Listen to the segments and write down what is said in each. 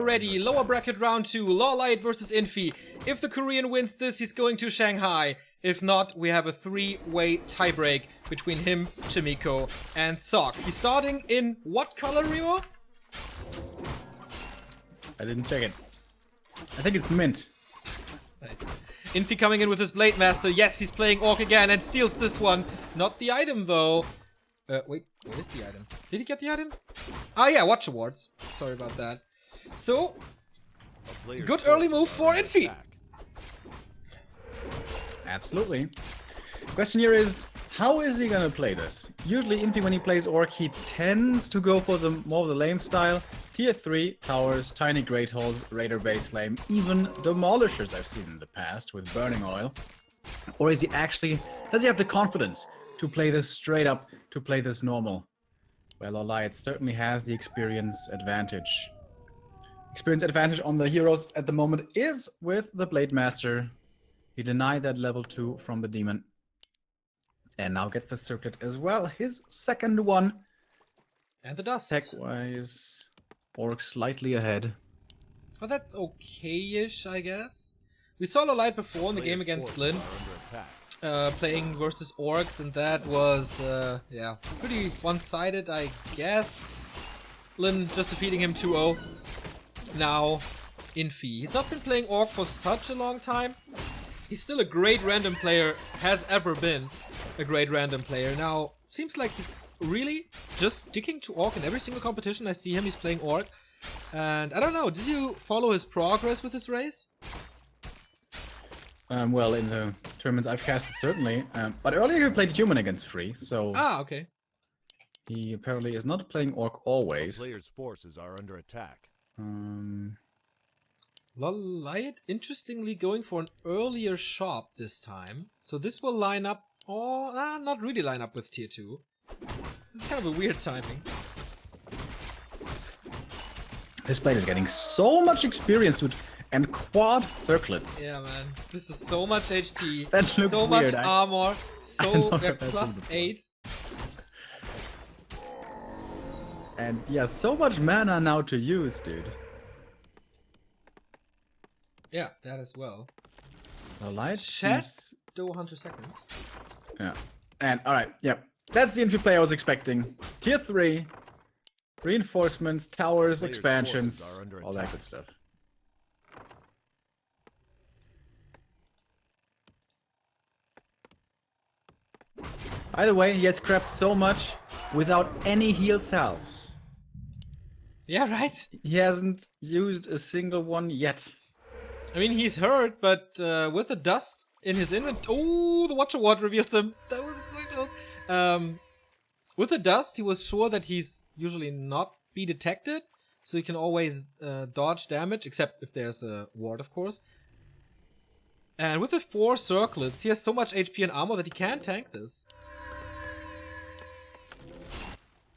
Ready, lower bracket round 2, LawLiet versus Infi. If the Korean wins this, he's going to Shanghai. If not, we have a 3-way tiebreak between him, Chimiko, and Sok. He's starting in what color, Remo? I didn't check it. I think it's mint. Right. Infi coming in with his Blade Master. Yes, he's playing Orc again and steals this one. Not the item, though. Wait, where is the item? Did he get the item? Ah, yeah, Watch Awards. Sorry about that. So, good early move for Infi. Absolutely. Question here is, how is he gonna play this? Usually Infi, when he plays Orc, he tends to go for the more of the lame style. Tier 3, towers, tiny great holes, raider base lame, even demolishers I've seen in the past with burning oil. Or is he actually, does he have the confidence to play this straight up, to play this normal? Well, LawLiet certainly has the experience advantage. Experience advantage on the heroes at the moment is with the Blade Master. He denied that level 2 from the demon. And now gets the circlet as well. His second one. And the dust. Tech-wise, Orc slightly ahead. Well, that's okay-ish, I guess. We saw LawLiet before in the game against Lin. Playing versus Orcs, and that was, yeah, pretty one-sided, I guess. Lin just defeating him 2-0. Now, Infi. He's not been playing Orc for such a long time. He's still a great random player, has ever been a great random player. Now, seems like he's really just sticking to Orc in every single competition I see him. He's playing Orc. And I don't know, did you follow his progress with his race? Well, in the tournaments I've casted, certainly. But earlier he played Human against Free, so... Ah, okay. He apparently is not playing Orc always. The player's forces are under attack. LawLiet, interestingly, going for an earlier shop this time. So this will line up, or not really line up with tier 2. It's kind of a weird timing. This blade is getting so much experience with and quad circlets. Yeah, man. This is so much HP, That looks so weird. much armor, so plus 8. And yeah, so much mana now to use, dude. Yeah, that as well. LawLiet Shadow Hunter second. Yeah. And alright, yep. That's the Infi play I was expecting. Tier 3. Reinforcements, towers, expansions, all that good stuff. By the way, he has crapped so much without any heal salves. Yeah, right? He hasn't used a single one yet. I mean, he's hurt, but with the dust in his inventory... Oh, the Watch Award reveals him. That was quite close. With the dust, he was sure that he's usually not be detected, so he can always dodge damage, except if there's a ward, of course. And with the 4 circlets, he has so much HP and armor that he can tank this.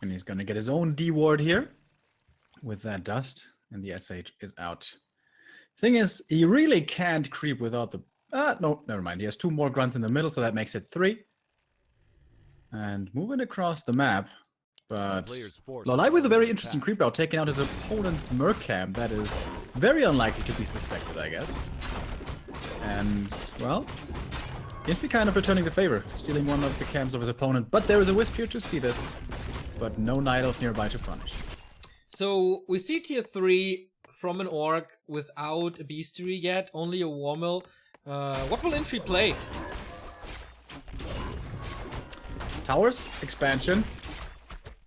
And he's gonna get his own D ward here with that dust, and the SH is out. Thing is, he really can't creep without the... no, never mind. He has 2 more grunts in the middle, so that makes it 3. And moving across the map, but LawLiet with a very interesting creep route, taking out his opponent's Mercam. That is very unlikely to be suspected, I guess. And, well, Infi kind of returning the favor, stealing one of the camps of his opponent. But there is a Wisp here to see this, but no Night Elf nearby to punish. So, we see tier 3 from an Orc without a Beastery yet, only a Warmill. What will Infi play? Towers, expansion,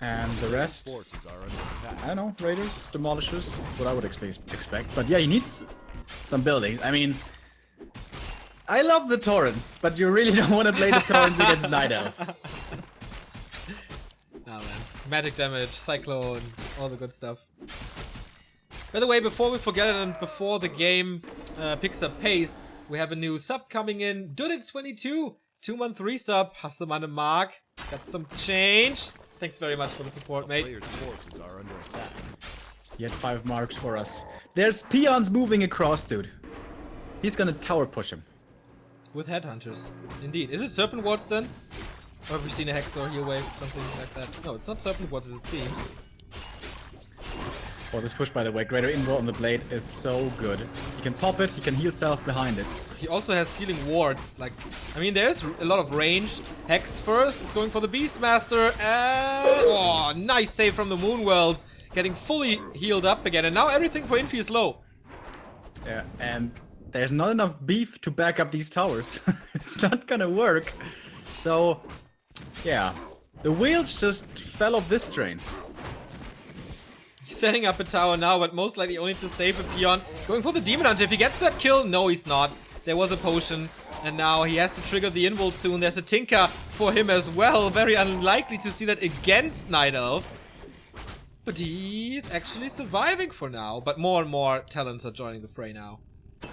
and the rest, I don't know, raiders, demolishers, what I would expect. But yeah, he needs some buildings. I mean, I love the torrents, but you really don't want to play the torrents against Night Elf. Nah, man. Magic damage, Cyclone, all the good stuff. By the way, before we forget it and before the game picks up pace, we have a new sub coming in. Dudits22, 2-month resub, hast du meine Mark. Got some change. Thanks very much for the support, mate. Forces are under attack. He had 5 marks for us. There's peons moving across, dude. He's gonna tower push him. With headhunters. Indeed. Is it Serpent Wards then? Or have we seen a Hexor, Heal Wave, something like that? No, it's not Serpent Wards as it seems. Oh, this push, by the way, greater invul on the blade is so good. You can pop it, you can heal self behind it. He also has healing wards. Like, I mean, there's a lot of range. Hex first, it's going for the Beastmaster, and oh, nice save from the Moonwells, getting fully healed up again. And now everything for Infi is low. Yeah, and there's not enough beef to back up these towers. It's not gonna work. So, yeah, the wheels just fell off this train. He's setting up a tower now, but most likely only to save a peon. Going for the Demon Hunter. If he gets that kill, no, he's not. There was a potion, and now he has to trigger the invul soon. There's a Tinker for him as well. Very unlikely to see that against Night Elf. But he's actually surviving for now. But more and more talents are joining the fray now.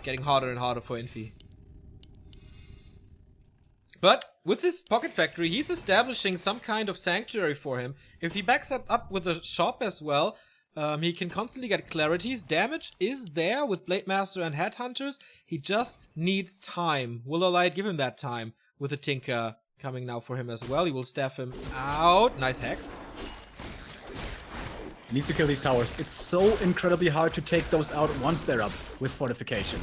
Getting harder and harder for Infi. But with this Pocket Factory, he's establishing some kind of sanctuary for him. If he backs up with a shop as well, he can constantly get clarities. Damage is there with Blade Master and Headhunters. He just needs time. Will LawLiet give him that time with a Tinker coming now for him as well? He will staff him out. Nice Hex. He needs to kill these towers. It's so incredibly hard to take those out once they're up with Fortification.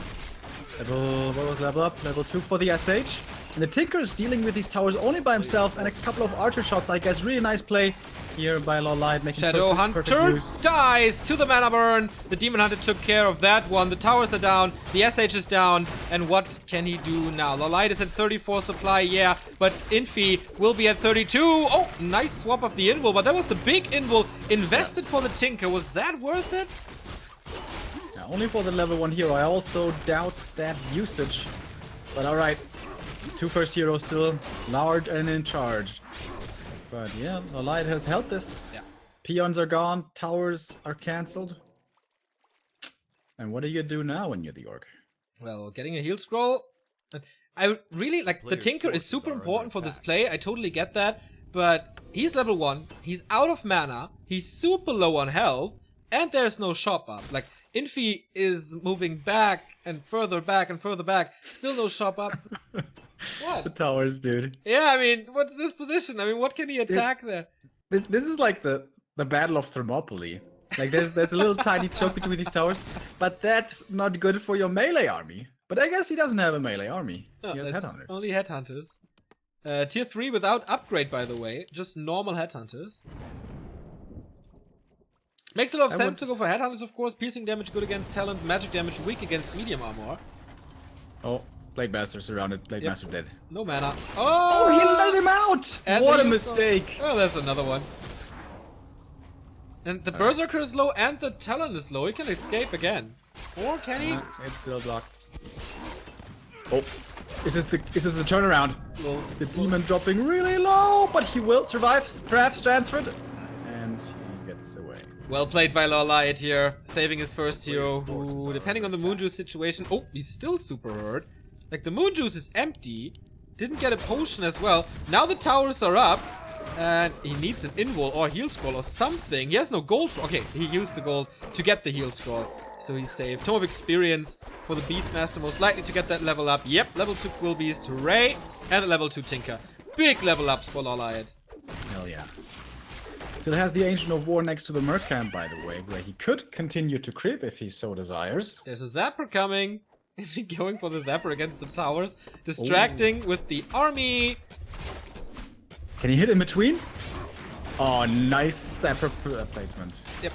What was level up? Level 2 for the SH. And the Tinker is dealing with these towers only by himself, and a couple of archer shots, I guess. Really nice play here by LawLiet, making Shadow Hunter dies to the mana burn. The Demon Hunter took care of that one. The towers are down. The SH is down. And what can he do now? LawLiet is at 34 supply, yeah. But Infi will be at 32. Oh, nice swap of the invul. But that was the big invul invested for the Tinker. Was that worth it? Yeah, only for the level 1 hero. I also doubt that usage. But alright. 2 first heroes still large and in charge. But yeah, LawLiet has held this. Yeah. Peons are gone, towers are cancelled. And what do you do now when you're the orc? Well, getting a heal scroll. I really like the Tinker is super important for this play. I totally get that. But he's level 1. He's out of mana. He's super low on health. And there's no shop up. Like, Infi is moving back and further back and further back. Still no shop up. What? The towers, dude. Yeah, I mean, what's this position? I mean, what can he attack there? This is like the Battle of Thermopylae. Like, there's a little tiny choke between these towers. But that's not good for your melee army. But I guess he doesn't have a melee army. No, he has Headhunters. Only Headhunters. Tier 3 without upgrade, by the way. Just normal Headhunters. Makes a lot of sense to go for Headhunters, of course. Piercing damage good against talent, magic damage weak against medium armor. Oh, Blade Master surrounded. Blade Master dead. No mana. Oh, he let him out! And What a mistake! Oh, there's another one. And the Berserker is low and the Talon is low. He can escape again. Or can he? It's still blocked. Oh, is this the turnaround? Well, The demon dropping really low, but he will survive. Perhaps transferred, and he gets away. well played by LawLiet here, saving his first hero, who, depending on the Moon Juice situation... Oh, he's still super hurt. Like, the Moon Juice is empty. Didn't get a potion as well. Now the towers are up. And he needs an invul or heal scroll or something. He has no gold. Okay, he used the gold to get the heal scroll. So he's saved. Tome of Experience for the Beastmaster. Most likely to get that level up. Yep, level 2 Quill Beast. Hooray. And a level 2 Tinker. Big level ups for LawLiet. Hell yeah. Still has the Ancient of War next to the Merc camp, by the way, where he could continue to creep if he so desires. There's a Zapper coming. Is he going for the Zapper against the towers? Distracting with the army. Can he hit in between? Oh, nice Zapper placement. Yep.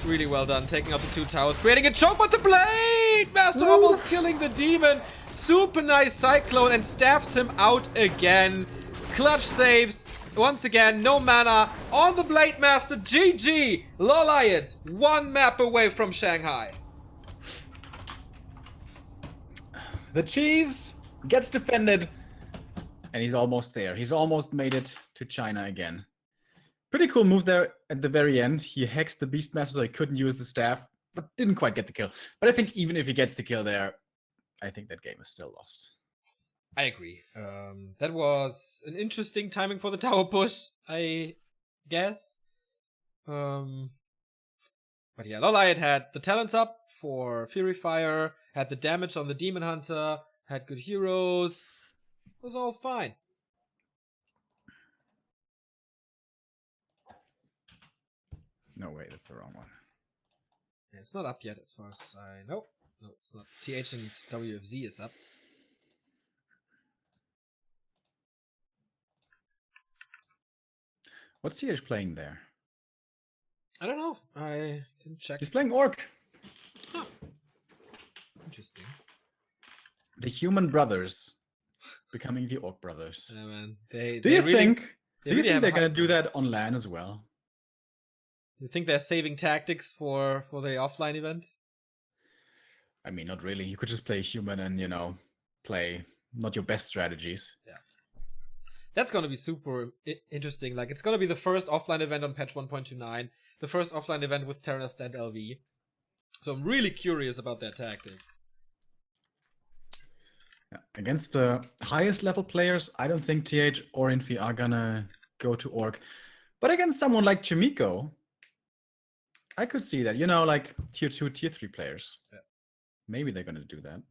Really well done. Taking out the 2 towers. Creating a choke with the Blade! Master almost killing the demon. Super nice Cyclone and staffs him out again. Clutch saves. Once again, no mana on the Blade Master. GG! LawLiet, 1 map away from Shanghai. The cheese gets defended. And he's almost there. He's almost made it to China again. Pretty cool move there at the very end. He hexed the Beastmaster so he couldn't use the staff, but didn't quite get the kill. But I think even if he gets the kill there, I think that game is still lost. I agree. That was an interesting timing for the tower push, I guess. But yeah, LawLiet had the talents up for Fury Fire, had the damage on the Demon Hunter, had good heroes. It was all fine. No way, that's the wrong one. It's not up yet, as far as I know. No, it's not. TH and WFZ is up. What's TH playing there? I don't know. I didn't check. He's playing Orc. Huh. Interesting. The human brothers becoming the Orc brothers. Yeah, man. Do you think they're gonna do that? that on LAN as well? You think they're saving tactics for the offline event? I mean, not really. You could just play human and, you know, play not your best strategies. Yeah. That's gonna be super interesting. Like, it's gonna be the first offline event on patch 1.29, the first offline event with Terra Stand LV. So I'm really curious about their tactics. Yeah. Against the highest level players, I don't think TH or Infi are gonna go to Orc. But against someone like Chimiko, I could see that. You know, like tier 2, tier 3 players. Yeah. Maybe they're gonna do that.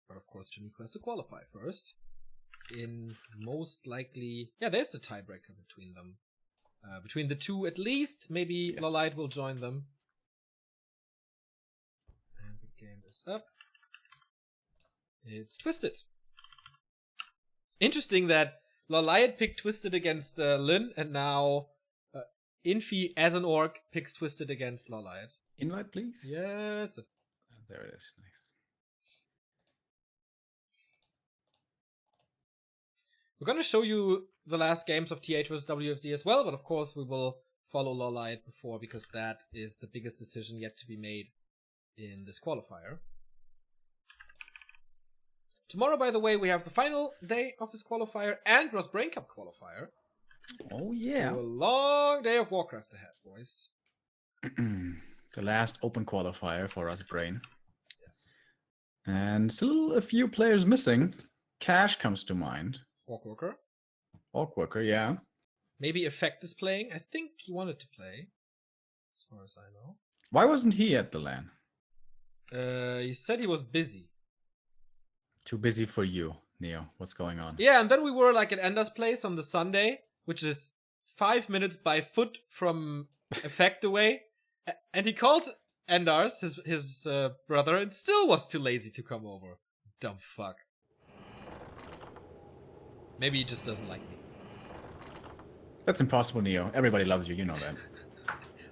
But of course, Chimiko has to qualify first. In most likely... Yeah, there's a tiebreaker between them. Between the two at least. Maybe Yes. LawLiet will join them. And the game is up. It's Twisted. Interesting that LawLiet picked Twisted against Lin, and now Infi as an Orc picks Twisted against LawLiet. Invite, please. Yes. There it is. Nice. We're going to show you the last games of TH vs WFZ as well, but of course we will follow LawLiet before, because that is the biggest decision yet to be made in this qualifier. Tomorrow, by the way, we have the final day of this qualifier and Ross Brain Cup qualifier. Oh, yeah. So a long day of Warcraft ahead, boys. The last open qualifier for us, Brain. Yes. And still a few players missing. Cash comes to mind. Orc Worker. Orc Worker, yeah. Maybe Effect is playing. I think he wanted to play, as far as I know. Why wasn't he at the LAN? He said he was busy. Too busy for you, Neo. What's going on? Yeah, and then we were like at Ender's place on the Sunday, which is 5 minutes by foot from Effect away. And he called Endars, his brother, and still was too lazy to come over. Dumb fuck. Maybe he just doesn't like me. That's impossible, Neo. Everybody loves you, you know that.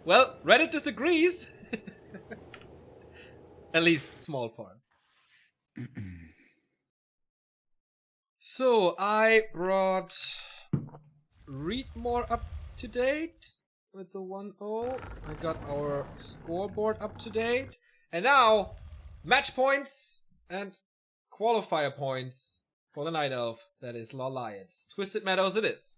Well, Reddit disagrees. At least small parts. So, I brought Readmore up to date with the 1-0. I got our scoreboard up to date. And now, match points and qualifier points for the Night Elf. That is LawLiet. Twisted Meadows it is.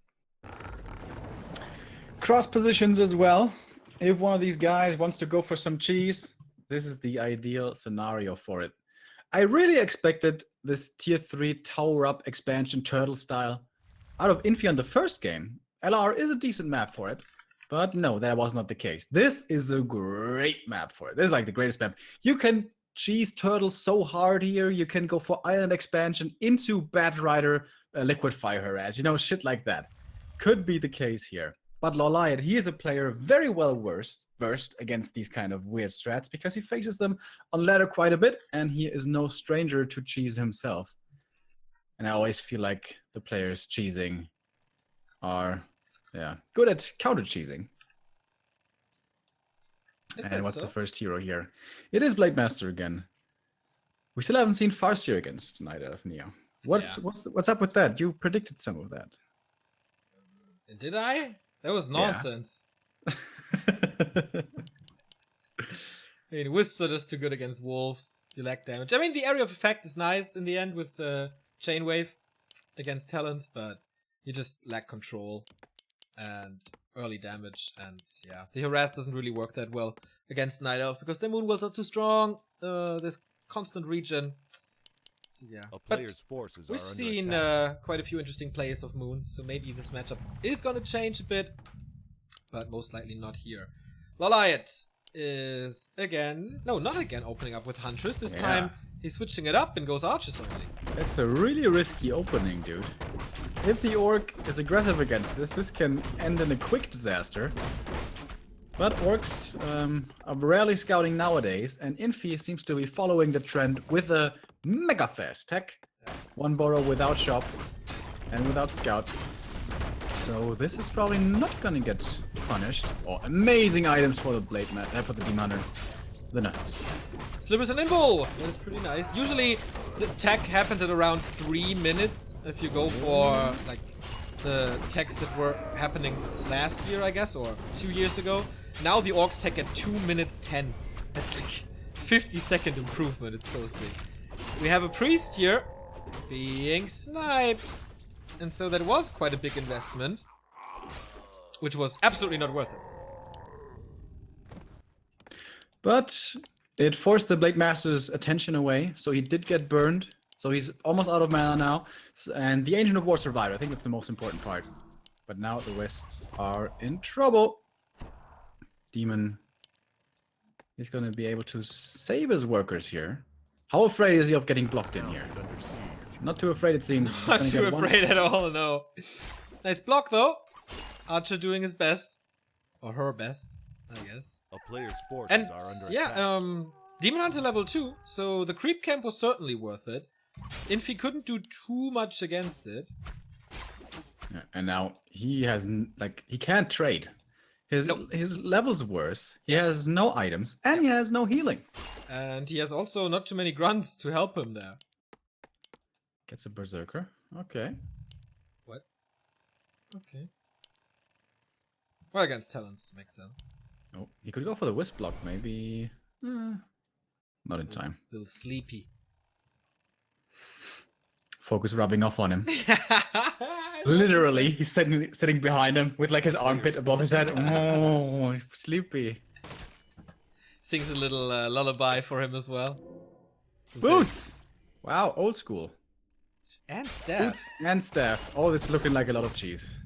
Cross positions as well. If one of these guys wants to go for some cheese, this is the ideal scenario for it. I really expected this tier 3 tower up expansion turtle style out of Infi on the first game. LR is a decent map for it, but no, that was not the case. This is a great map for it. This is like the greatest map. You can cheese turtles so hard here. You can go for island expansion into Bat Rider, Liquid Fire Harass, you know, shit like that. Could be the case here. But LawLiet, he is a player very well versed against these kind of weird strats because he faces them on ladder quite a bit, and he is no stranger to cheese himself. And I always feel like the players cheesing are, yeah, good at counter cheesing. And what's the first hero here? It is Blade Master again. We still haven't seen Farseer against Night Elf Neo. What's up with that? You predicted some of that. Did I? That was nonsense. Yeah. I mean, Whispered is too good against wolves. You lack damage. I mean, the area of effect is nice in the end with the Chain Wave against Talons, but you just lack control and early damage. And yeah, the harass doesn't really work that well against Night Elf because their Moonwells are too strong. There's constant regen. So, yeah, A player's forces we've are seen under attack. quite a few interesting plays of Moon, so maybe this matchup is gonna change a bit, but most likely not here. LawLiet is again, no, not again, opening up with Huntress. This time he's switching it up and goes Archers only. That's a really risky opening, dude. If the Orc is aggressive against this, this can end in a quick disaster. But orcs are rarely scouting nowadays, and Infi seems to be following the trend with a mega fast tech. One burrow without shop and without scout. So this is probably not gonna get punished. Oh, amazing items for the blade man, for the demon hunter. The nuts. Slippers and invul! That's pretty nice. Usually the tech happens at around 3 minutes if you go for like the techs that were happening last year, I guess, or 2 years ago. Now the orcs tech at 2 minutes 10. That's like 50-second improvement. It's so sick. We have a priest here being sniped. And so that was quite a big investment, which was absolutely not worth it. But it forced the Blade Master's attention away, so he did get burned. So he's almost out of mana now. And the Ancient of War survived. I think that's the most important part. But now the Wisps are in trouble. Demon is going to be able to save his workers here. How afraid is he of getting blocked in here? Not too afraid, it seems. Not too afraid at all, no. Nice block, though. Archer doing his best. Or her best, I guess. A player's forces And are under yeah, attack. Demon Hunter level 2, so the creep camp was certainly worth it. Infi couldn't do too much against it. Yeah, and now he has, he can't trade. His level's worse. He has no items, and he has no healing. And he has also not too many grunts to help him there. Gets a berserker. Okay. What? Okay. Well, against talents makes sense. Oh, he could go for the wisp block, maybe. Not in time. A little sleepy. Focus rubbing off on him. Literally, he's sitting behind him with like his armpit above his head. Oh, sleepy. Sings a little lullaby for him as well. Boots! Wow, old school. And staff. Boots and staff. Oh, it's looking like a lot of cheese.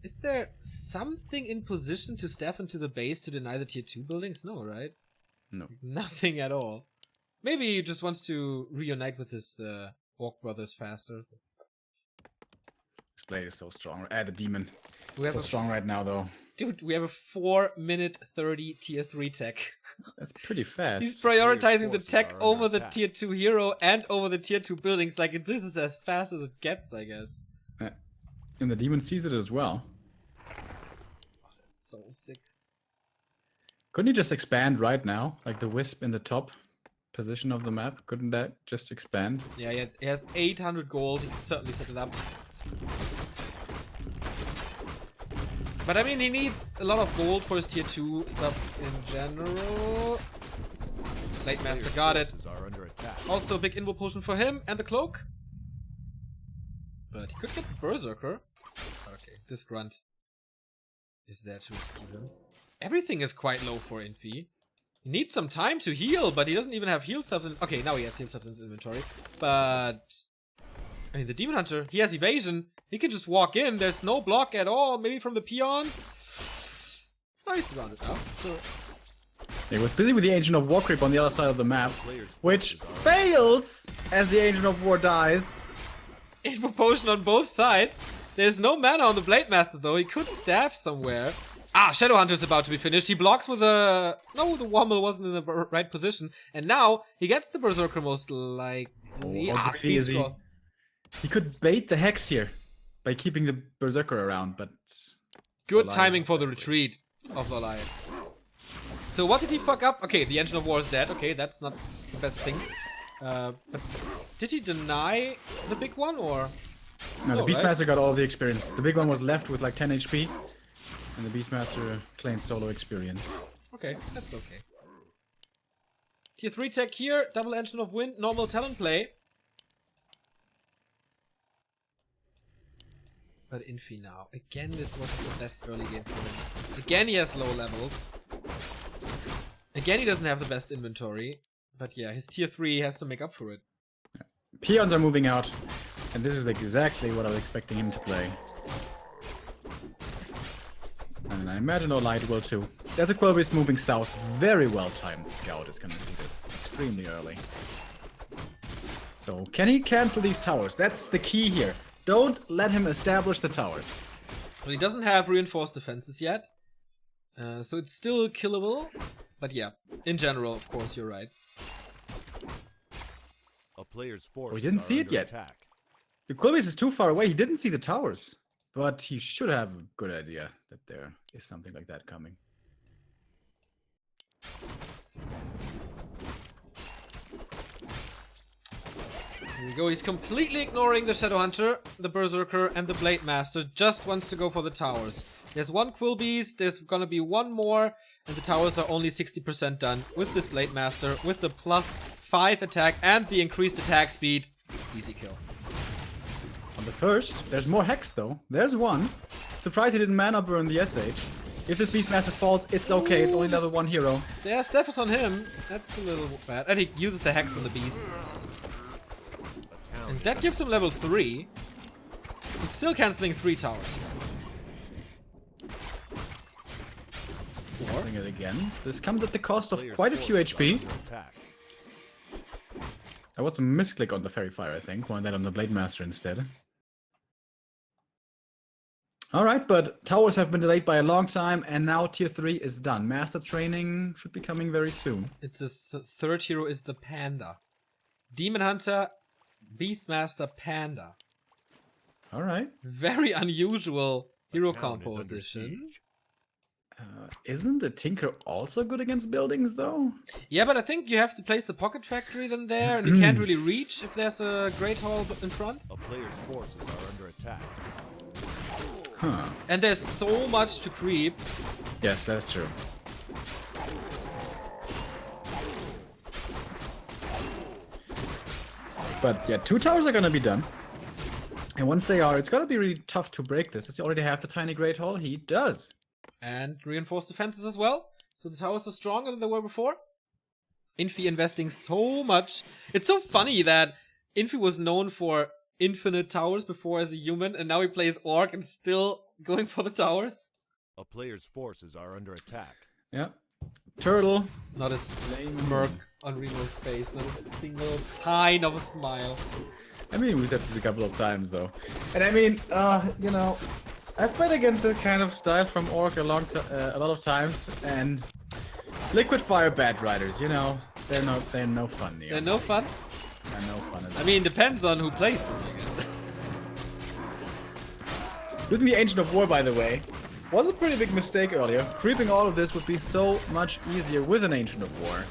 Is there something in position to staff into the base to deny the tier 2 buildings? No, right? No. Nothing at all. Maybe he just wants to reunite with his Orc brothers faster. This blade is so strong. The demon. We have So strong right now, though. Dude, we have a 4-minute 30 tier 3 tech. That's pretty fast. He's prioritizing the forces tech are over under the attack. tier 2 hero and over the tier 2 buildings. Like, this is as fast as it gets, I guess. And the demon sees it as well. So sick. Couldn't he just expand right now? Like the wisp in the top position of the map? Couldn't that just expand? Yeah, he has 800 gold. He can certainly set it up. But I mean, he needs a lot of gold for his tier 2 stuff in general. Blade Master got it. Forces are under attack. Also a big invo potion for him and the cloak. But he could get the Berserker. Okay, this grunt is there to rescue him. Everything is quite low for Infi. He needs some time to heal, but he doesn't even have heal stuff in... Okay, now he has heal stuff in his inventory. But... I mean, the Demon Hunter, he has evasion. He can just walk in. There's no block at all. Maybe from the peons. Nice rounded up. Sure. He was busy with the Ancient of War creep on the other side of the map, which fails as the Ancient of War dies. Invo potion on both sides. There's no mana on the Blade Master though. He could staff somewhere. Ah, Shadow Hunter's about to be finished. He blocks with a... No, the Wommel wasn't in the right position. And now he gets the Berserker most likely. How greedy is he? He could bait the Hex here by keeping the Berserker around, but... Good LawLiet. timing for the retreat of LawLiet. So what did he fuck up? Okay, the Engine of War is dead. Okay, that's not the best thing. But did he deny the big one, or...? No, the Oh, Beastmaster right. got all the experience. The big one was left with like 10 HP, and the Beastmaster claimed solo experience. Okay, that's okay. Tier 3 tech here, double Engine of Wind, normal talent play. But Infi now. Again, this wasn't the best early game for him. Again, he has low levels. Again, he doesn't have the best inventory. But yeah, his tier 3 has to make up for it. Peons are moving out, and this is exactly what I was expecting him to play. And I imagine LawLiet will too. There's a Quillbeast moving south. Very well timed. The scout is going to see this extremely early. So, can he cancel these towers? That's the key here. Don't let him establish the towers. Well, he doesn't have reinforced defenses yet. So it's still killable, but yeah, in general, of course, you're right. A player's forces We didn't see it under yet. attack. The Quilvis is too far away. He didn't see the towers. But he should have a good idea that there is something like that coming. Here we go. He's completely ignoring the Shadow Hunter, the Berserker, and the Blade Master. Just wants to go for the towers. There's one Quill Beast. There's gonna be one more. And the towers are only 60% done with this Blade Master. With the +5 attack and the increased attack speed. Easy kill. On the first, there's more Hex though. There's one. Surprised he didn't mana burn the SH. If this Beastmaster falls, it's okay. It's only level 1 hero. Yeah, Steph is on him. That's a little bad. And he uses the Hex on the Beast. And that gives him level 3. He's still cancelling 3 towers. Doing it again. This comes at the cost of Player's quite a few forces are HP. under attack. That was a misclick on the Fairy Fire, I think. Wanted that on the Blade Master instead. Alright, but towers have been delayed by a long time, and now tier 3 is done. Master training should be coming very soon. It's a third hero is the Panda. Demon Hunter, Beastmaster, Panda. Alright. Very unusual hero The town is compo under edition. siege. Isn't the Tinker also good against buildings, though? Yeah, but I think you have to place the Pocket Factory then there, and you can't really reach if there's a Great Hall in front. A player's forces are under attack. Huh. And there's so much to creep. Yes, that's true. But yeah, 2 towers are gonna be done. And once they are, it's gonna be really tough to break this. Does he already have the tiny Great Hall? He does. And reinforced defenses as well. So the towers are stronger than they were before. Infi investing so much. It's so funny that Infi was known for infinite towers before as a human, and now he plays Orc and still going for the towers. A player's forces are under attack. Yeah. Turtle. Not a smirk on Remo's face, not a single sign of a smile. I mean, we said this a couple of times, though. And I mean, you know, I've played against this kind of style from Orc a lot of times, and Liquid Fire Bad Riders, you know, they're no fun. Neo. They're no fun? They're no fun at all. I mean, depends on who plays them, I guess. Losing the Ancient of War, by the way, was a pretty big mistake earlier. Creeping all of this would be so much easier with an Ancient of War.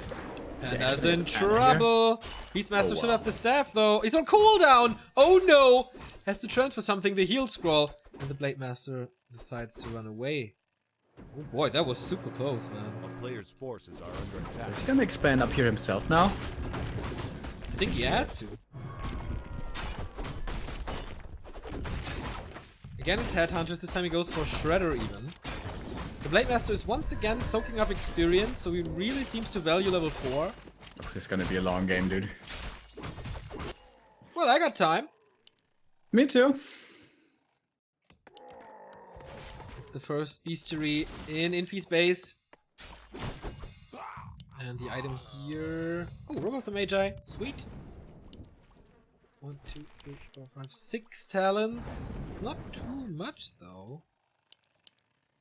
Panda's in trouble. Beastmaster should have the staff though. He's on cooldown. Oh no! Has to transfer something. The heal scroll, and the Blade Master decides to run away. Oh boy, that was super close, man. A player's forces are under So attack. he's gonna expand up here himself now. I think he has to. Again, it's Headhunters. This time he goes for Shredder even. The Blade Master is once again soaking up experience, so he really seems to value level 4. Oh, this is gonna be a long game, dude. Well, I got time. Me too. It's the first bestiary in Infi's base. And the item here... Oh, Robe of the Magi. Sweet. 1, 2, 3, 4, 5, 6 talents. It's not too much, though.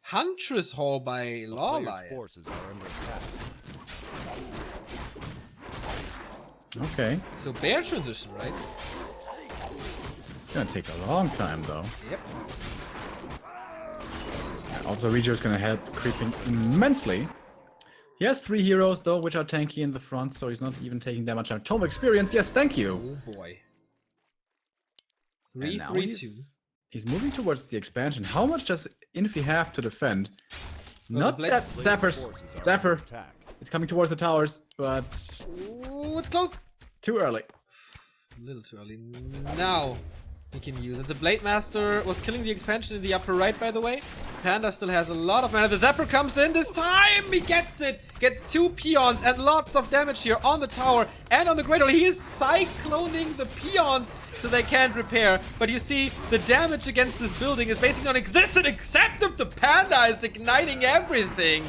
Huntress Hall by A player's LawLiet. forces are under attack. Okay. So bear transition, right? It's gonna take a long time, though. Yep. Also, Regio's gonna help creeping immensely. He has 3 heroes, though, which are tanky in the front, so he's not even taking that much Tome experience. Yes, thank you! Oh boy. And 3, now 3, 2. he's moving towards the expansion. How much does Infi have to defend? Well, Not the Blade- that Player's Zappers. forces are under Zapper. attack. It's coming towards the towers, but Oh, it's close. too early. A little too early. Now he can use it. The Blade Master was killing the expansion in the upper right, by the way. Panda still has a lot of mana. The Zapper comes in this time. He gets it. Gets 2 peons and lots of damage here on the tower and on the Great Hall. He is cycloning the peons so they can't repair. But you see, the damage against this building is basically non-existent except if the Panda is igniting everything.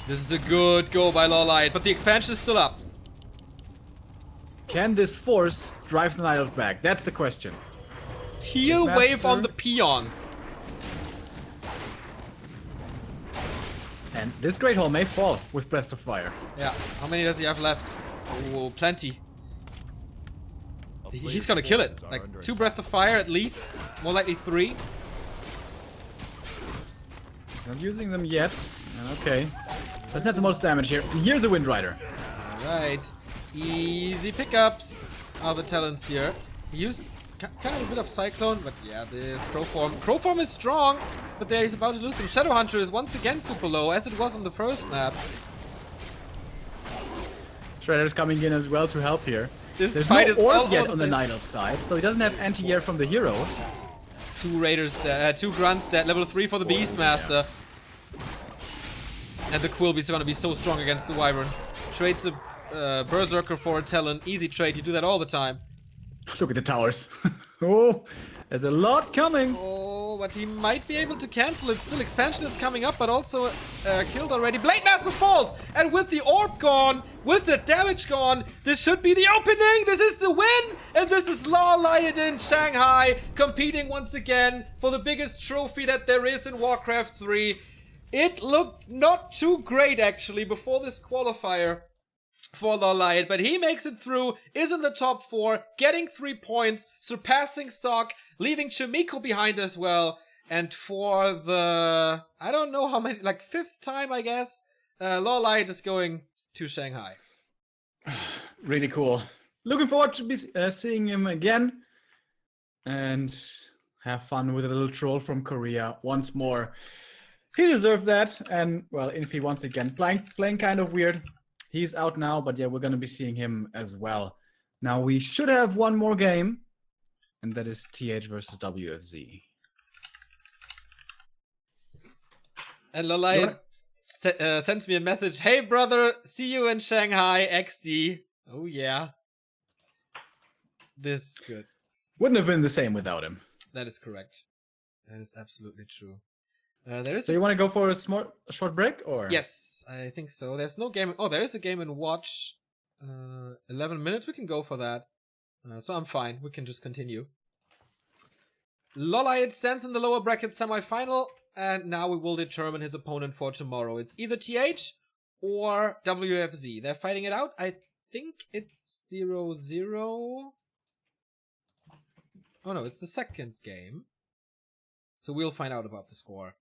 This is a good go by LawLiet, but the expansion is still up. Can this force drive the Night Elf back? That's the question. Heal Blade wave on Master. the peons. And this Great Hall may fall with Breaths of Fire. Yeah, how many does he have left? Oh, plenty. A He's player's gonna kill it. forces are Like under 2 attack. Breath of Fire at least. More likely 3. Not using them yet. Okay. Doesn't have the most damage here. And here's a Wind Rider. Alright. Easy pickups are the talents here. He used kind of a bit of Cyclone, but yeah, this Crow Form. Crow Form is strong, but there he's about to lose them. Shadow Hunter is once again super low, as it was on the first map. Shredder's coming in as well to help here. This There's fight no is all orb yet over on the place. Night Elf side, so he doesn't have anti-air from the heroes. 2 Raiders, 2 Grunts dead, level 3 for the Beastmaster. And the Quilby's gonna be so strong against the Wyvern. Trades a Berserker for a Talon. Easy trade, you do that all the time. Look at the towers. Oh, there's a lot coming. Oh, but he might be able to cancel it. Still, expansion is coming up, but also killed already. Blade Master falls! And with the orb gone, with the damage gone, this should be the opening! This is the win! And this is LawLiet in Shanghai, competing once again for the biggest trophy that there is in Warcraft 3. It looked not too great, actually, before this qualifier for LawLiet, but he makes it through, is in the top 4, getting 3 points, surpassing Sock, leaving Chimiko behind as well, and for the, I don't know how many, like 5th time, I guess, LawLiet is going to Shanghai. Really cool. Looking forward to be seeing him again, and have fun with a little troll from Korea once more. He deserved that, and well, Infi once again playing kind of weird. He's out now, but yeah, we're going to be seeing him as well. Now, we should have one more game, and that is TH versus WFZ. And LawLiet sends me a message, hey brother, see you in Shanghai, XD. Oh yeah. This is good. Wouldn't have been the same without him. That is correct. That is absolutely true. There is So you want to go for a short break, or? Yes, I think so. There's no game. Oh, there is a game in Watch. 11 minutes. We can go for that. So I'm fine. We can just continue. LawLiet stands in the lower bracket semi-final, and now we will determine his opponent for tomorrow. It's either TH or WFZ. They're fighting it out. I think it's 0-0. Oh no, it's the second game. So we'll find out about the score.